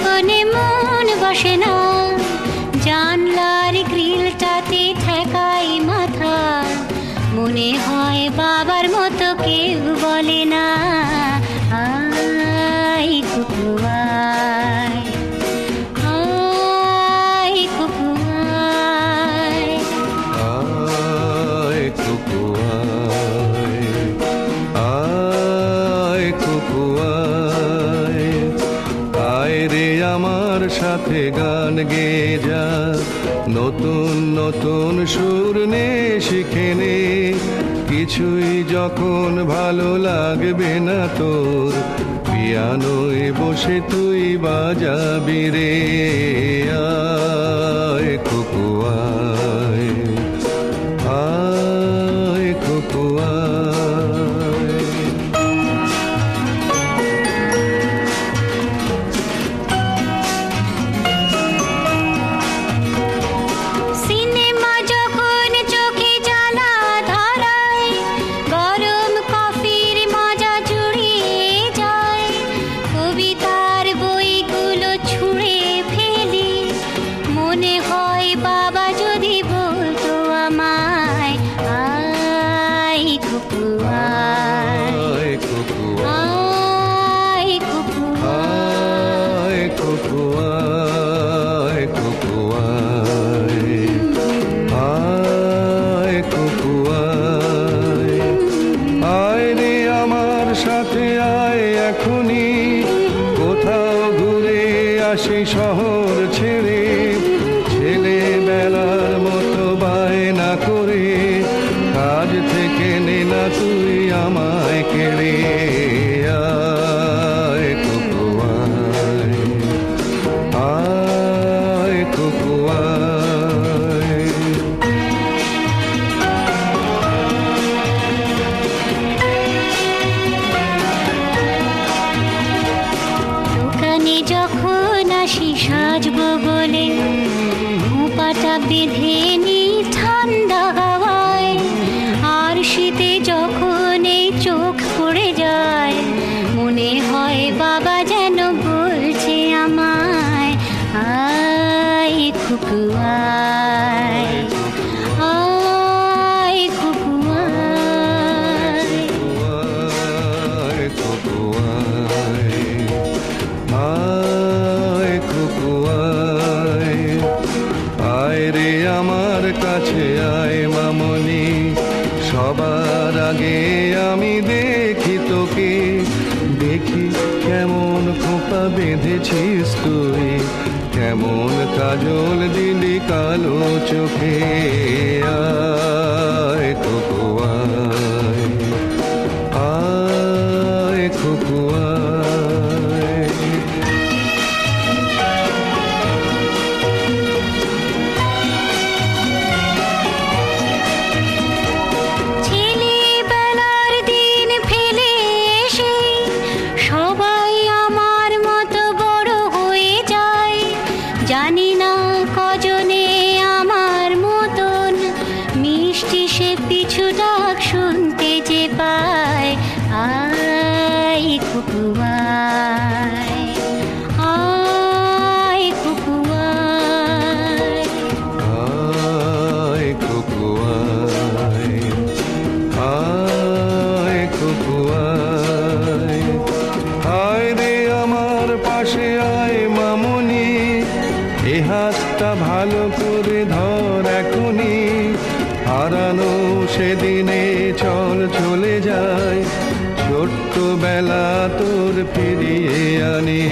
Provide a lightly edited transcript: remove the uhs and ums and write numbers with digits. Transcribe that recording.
কোণে মন বসে না, জানলার গ্রিলটাতে ঠেকাই মাথা, মনে হয় বাবার মতো কেউ বলে না, আয় কুকু আয়, আয় কুকু আয়। আয় কুকু আয়, আয় কুকু আয়, আয় রে আমার সাথে গান গেয়ে যা, নতুন নতুন সুর নে শিখে নে, কিছুই যখন ভালো লাগবে না তোর, পিয়ানোয় বসে তুই বাজাবি রে, আয় কুকু আয়, আয় কুকু আয়। সিনেমা যখন চোখে জ্বালা ধরায়, গরম কফির মজা জুড়িয়ে যায়, কবিতার বইগুলো ছুঁড়ে ফেলি, মনে হয় বাবা যদি বলতো আমায়, আয় কুকু আয়, আয় কুকু আয় কুকু আয়, কুকু আয়, কুকু আয়, আয় কুকু আয়, আয় রে আমার সাথে আয় এখনই, কোথাও ঘুরে আসি শহর ছেড়ে, ছেলেবেলার মতো বায়না করে, কাজ থেকে নে না তুই আমায় কেড়ে, আয় কুকু আয়, আয় কুকু আয়। দোকানে যখন আসি সাজবো বলে, খোঁপাটা বেঁধে নি ঠান্ডা হাওয়ায়, আর শীতে যখন এই চোখ পড়ে যায়, মনে হয় বাবা যেন বলছে আমায়, আয় কুকু আয়, আয় কুকু আয়। আয় কুকু আয়, আয় কুকু আয়, আয় রে আমার কাছে আয় মামনি, সবার আগে আমি দেখি তোকে, দেখি কেমন খোঁপা বেঁধেছিস তুই, কেমন কাজল দিলি কালো চোখে, আয় কুকু আয়, আয় কুকু আয়। ছেলেবেলার দিন ফেলে এসে সবাই আমার মতো বড় হয়ে যায়, জানি না কজনে আমার মতন মিষ্টি সে পিছু ডাক শুনতে যে পায়, আয় কুকু আয়, আয় কুকু আয়। আয় কুকু আয়, আয় কুকু আয়, আয় রে আমার পাশে আয় মামনি, এ হাতটা ভালো করে ধর এখনি, হারানো সেদিনে চল চলে যায়, ছোট্টবেলা তোর ফিরিয়ে আনি।